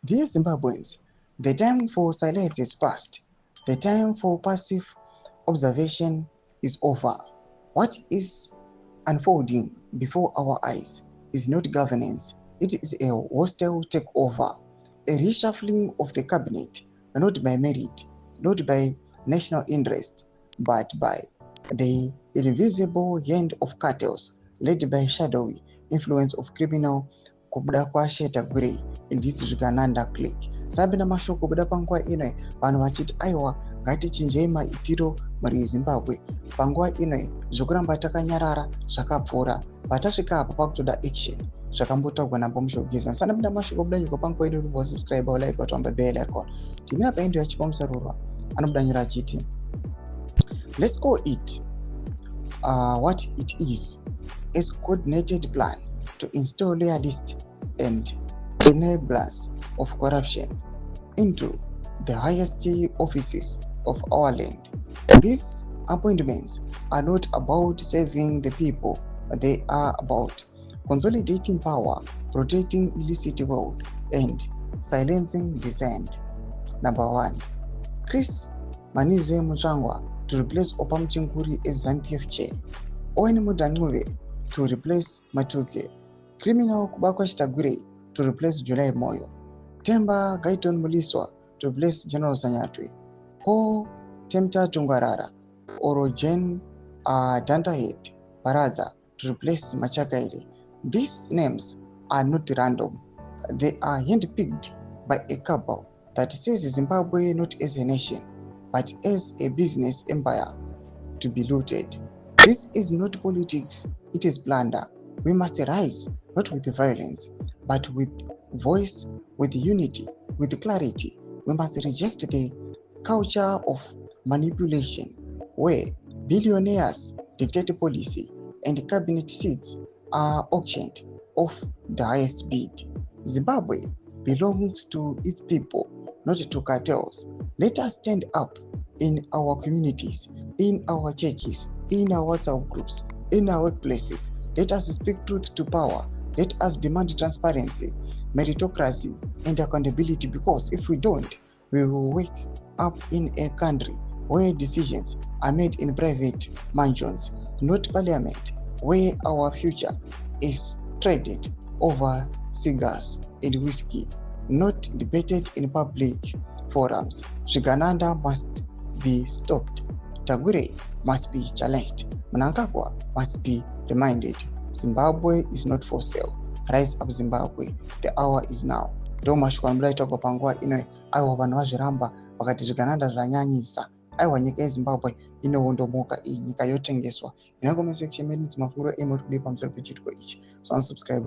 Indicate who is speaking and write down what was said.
Speaker 1: Dear Zimbabweans, the time for silence is past. The time for passive observation is over. What is unfolding before our eyes is not governance, it is a hostile takeover, a reshuffling of the cabinet, not by merit, not by national interest, but by the invisible hand of cartels led by shadowy influence of criminal kubuda kwa Sheta Gray in this Zvikananda clique. Sabina mashoko kubuda panguva ino vanhu vachiti aiwa ngatichinjei maitiro muri Zimbabwe. Panguva ino zvokuramba takanyarara zvakapfuura, patasvika apa pakutoda action zvakambotaurwa naMbomushogeza. Sanabida mashoko kubuda nyika panguva ino uri subscribe or like watu bell icon. Timina paendo yachipa musarurwa anobuda nyora achiti let's call it what it is, a coordinated plan to install loyalists and enablers of corruption into the highest offices of our land. These appointments are not about saving the people, they are about consolidating power, protecting illicit wealth, and silencing dissent. Number 1. Chris Manize Muchangwa to replace Opamuchinguri as ZANU-PF chair. Owen Mudanguve to replace Matuke. Criminal Kubakwa Shitagure to replace July Moyo. Temba Gaiton Muliswa to replace General Sanyatwe. Paul Temta Tungwarara. Orogen Dantahead Paraza to replace Machakairi. These names are not random. They are handpicked by a cabal that sees Zimbabwe not as a nation, but as a business empire to be looted. This is not politics, it is plunder. We must rise not with violence, but with voice, with unity, with clarity. We must reject the culture of manipulation where billionaires dictate policy and cabinet seats are auctioned off the highest bid. Zimbabwe belongs to its people, not to cartels. Let us stand up in our communities, in our churches, in our WhatsApp groups, in our workplaces. Let us speak truth to power. Let us demand transparency, meritocracy, and accountability, because if we don't, we will wake up in a country where decisions are made in private mansions, not parliament, where our future is traded over cigars and whiskey, not debated in public forums. Zvikananda must be stopped. Tagure must be challenged. Mnangagwa must be reminded. Zimbabwe is not for sale. Rise up Zimbabwe. The hour is now. Ndo mashoko anobudai kwa panguva ino aiwa vanhu vazviramba vakati Zvikananda zvanyanyisa. Aiwa nyika yeZimbabwe inowondomoka, iyi nyika yotengeswa. Inangomese kuchemedza mafuro emoti kudai pamusoro pechitiko ichi. So unsubscribe.